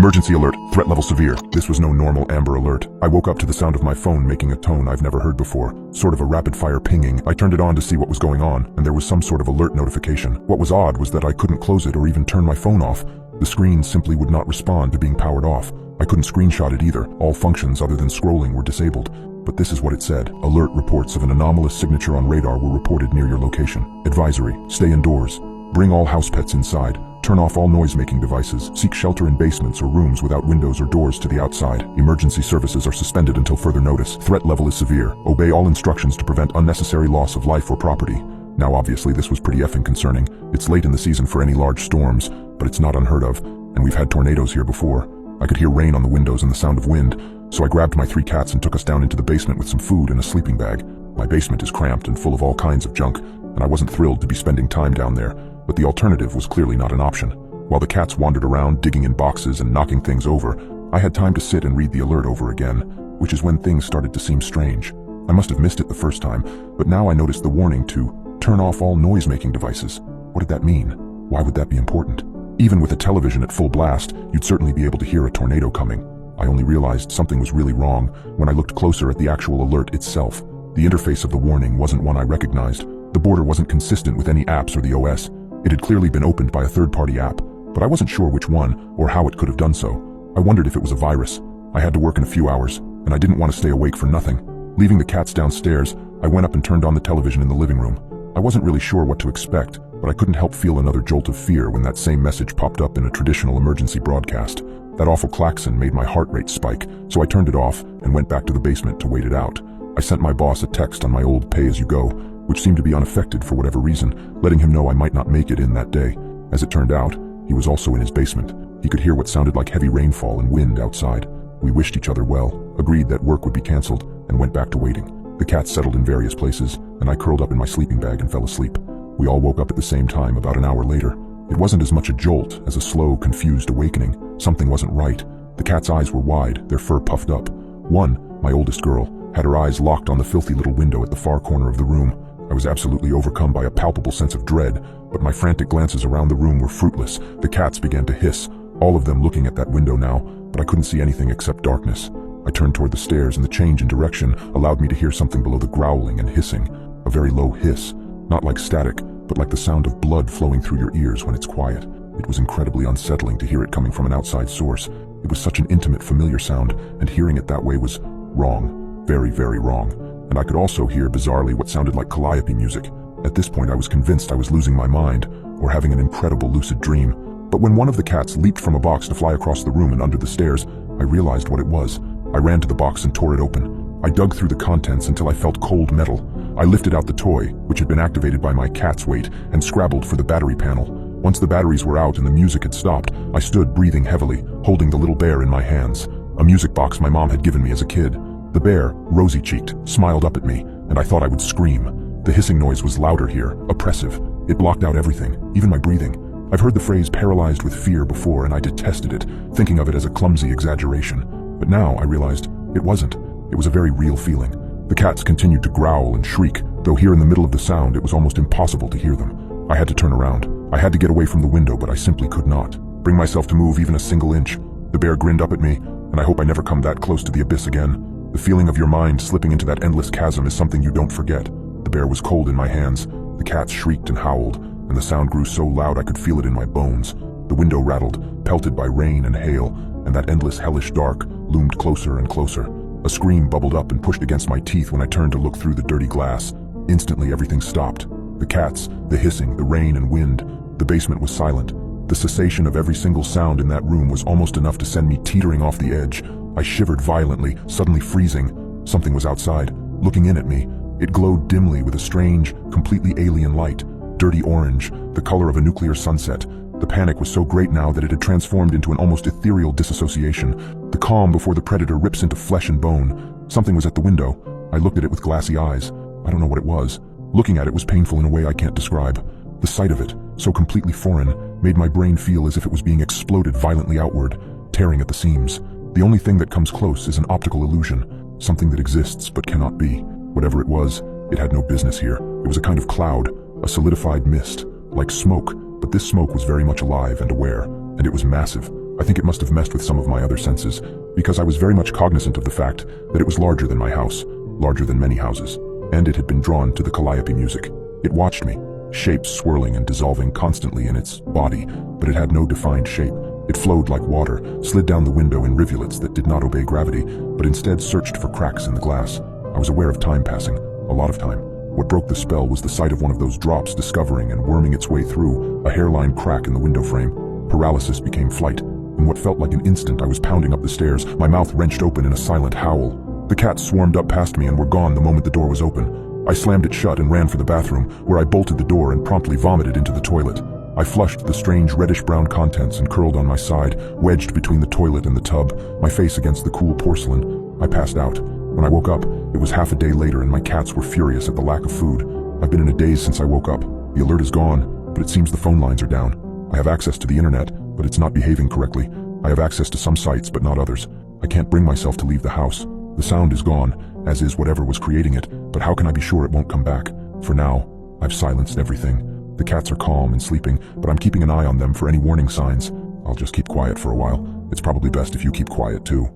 Emergency alert, threat level severe. This was no normal Amber Alert. I woke up to the sound of my phone making a tone I've never heard before, sort of a rapid-fire pinging. I turned it on to see what was going on, and there was some sort of alert notification. What was odd was that I couldn't close it or even turn my phone off. The screen simply would not respond to being powered off. I couldn't screenshot it either. All functions other than scrolling were disabled. But this is what it said. Alert reports of an anomalous signature on radar were reported near your location. Advisory, stay indoors. Bring all house pets inside. Turn off all noise-making devices. Seek shelter in basements or rooms without windows or doors to the outside. Emergency services are suspended until further notice. Threat level is severe. Obey all instructions to prevent unnecessary loss of life or property. Now obviously this was pretty effing concerning. It's late in the season for any large storms, but it's not unheard of, and we've had tornadoes here before. I could hear rain on the windows and the sound of wind, so I grabbed my 3 cats and took us down into the basement with some food and a sleeping bag. My basement is cramped and full of all kinds of junk, and I wasn't thrilled to be spending time down there, but the alternative was clearly not an option. While the cats wandered around digging in boxes and knocking things over, I had time to sit and read the alert over again, which is when things started to seem strange. I must have missed it the first time, but now I noticed the warning to turn off all noise-making devices. What did that mean? Why would that be important? Even with a television at full blast, you'd certainly be able to hear a tornado coming. I only realized something was really wrong when I looked closer at the actual alert itself. The interface of the warning wasn't one I recognized. The border wasn't consistent with any apps or the OS. It had clearly been opened by a third-party app, but I wasn't sure which one or how it could have done so. I wondered if it was a virus. I had to work in a few hours, and I didn't want to stay awake for nothing. Leaving the cats downstairs, I went up and turned on the television in the living room. I wasn't really sure what to expect, but I couldn't help feel another jolt of fear when that same message popped up in a traditional emergency broadcast. That awful klaxon made my heart rate spike, so I turned it off and went back to the basement to wait it out. I sent my boss a text on my old pay-as-you-go, which seemed to be unaffected for whatever reason, letting him know I might not make it in that day. As it turned out, he was also in his basement. He could hear what sounded like heavy rainfall and wind outside. We wished each other well, agreed that work would be canceled, and went back to waiting. The cats settled in various places, and I curled up in my sleeping bag and fell asleep. We all woke up at the same time about an hour later. It wasn't as much a jolt as a slow, confused awakening. Something wasn't right. The cat's eyes were wide, their fur puffed up. One, my oldest girl, had her eyes locked on the filthy little window at the far corner of the room. I was absolutely overcome by a palpable sense of dread, but my frantic glances around the room were fruitless. The cats began to hiss, all of them looking at that window now, but I couldn't see anything except darkness. I turned toward the stairs, and the change in direction allowed me to hear something below the growling and hissing. A very low hiss, not like static, but like the sound of blood flowing through your ears when it's quiet. It was incredibly unsettling to hear it coming from an outside source. It was such an intimate, familiar sound, and hearing it that way was wrong. Very, very wrong. And I could also hear, bizarrely, what sounded like calliope music. At this point I was convinced I was losing my mind, or having an incredible lucid dream. But when one of the cats leaped from a box to fly across the room and under the stairs, I realized what it was. I ran to the box and tore it open. I dug through the contents until I felt cold metal. I lifted out the toy, which had been activated by my cat's weight, and scrabbled for the battery panel. Once the batteries were out and the music had stopped, I stood breathing heavily, holding the little bear in my hands. A music box my mom had given me as a kid. The bear, rosy-cheeked, smiled up at me, and I thought I would scream. The hissing noise was louder here, oppressive. It blocked out everything, even my breathing. I've heard the phrase paralyzed with fear before, and I detested it, thinking of it as a clumsy exaggeration. But now I realized it wasn't. It was a very real feeling. The cats continued to growl and shriek, though here in the middle of the sound it was almost impossible to hear them. I had to turn around. I had to get away from the window, but I simply could not bring myself to move even a single inch. The bear grinned up at me, and I hope I never come that close to the abyss again. The feeling of your mind slipping into that endless chasm is something you don't forget. The bear was cold in my hands. The cats shrieked and howled, and the sound grew so loud I could feel it in my bones. The window rattled, pelted by rain and hail, and that endless hellish dark loomed closer and closer. A scream bubbled up and pushed against my teeth when I turned to look through the dirty glass. Instantly everything stopped. The cats, the hissing, the rain and wind. The basement was silent. The cessation of every single sound in that room was almost enough to send me teetering off the edge. I shivered violently, suddenly freezing. Something was outside, looking in at me. It glowed dimly with a strange, completely alien light. Dirty orange, the color of a nuclear sunset. The panic was so great now that it had transformed into an almost ethereal disassociation. The calm before the predator rips into flesh and bone. Something was at the window. I looked at it with glassy eyes. I don't know what it was. Looking at it was painful in a way I can't describe. The sight of it, so completely foreign, made my brain feel as if it was being exploded violently outward, tearing at the seams. The only thing that comes close is an optical illusion, something that exists but cannot be. Whatever it was, it had no business here. It was a kind of cloud, a solidified mist, like smoke, but this smoke was very much alive and aware, and it was massive. I think it must have messed with some of my other senses, because I was very much cognizant of the fact that it was larger than my house, larger than many houses, and it had been drawn to the calliope music. It watched me, shapes swirling and dissolving constantly in its body, but it had no defined shape. It flowed like water, slid down the window in rivulets that did not obey gravity, but instead searched for cracks in the glass. I was aware of time passing, a lot of time. What broke the spell was the sight of one of those drops discovering and worming its way through a hairline crack in the window frame. Paralysis became flight. In what felt like an instant, I was pounding up the stairs, my mouth wrenched open in a silent howl. The cats swarmed up past me and were gone the moment the door was open. I slammed it shut and ran for the bathroom, where I bolted the door and promptly vomited into the toilet. I flushed the strange reddish-brown contents and curled on my side, wedged between the toilet and the tub, my face against the cool porcelain. I passed out. When I woke up, it was half a day later and my cats were furious at the lack of food. I've been in a daze since I woke up. The alert is gone, but it seems the phone lines are down. I have access to the internet, but it's not behaving correctly. I have access to some sites, but not others. I can't bring myself to leave the house. The sound is gone, as is whatever was creating it, but how can I be sure it won't come back? For now, I've silenced everything. The cats are calm and sleeping, but I'm keeping an eye on them for any warning signs. I'll just keep quiet for a while. It's probably best if you keep quiet too.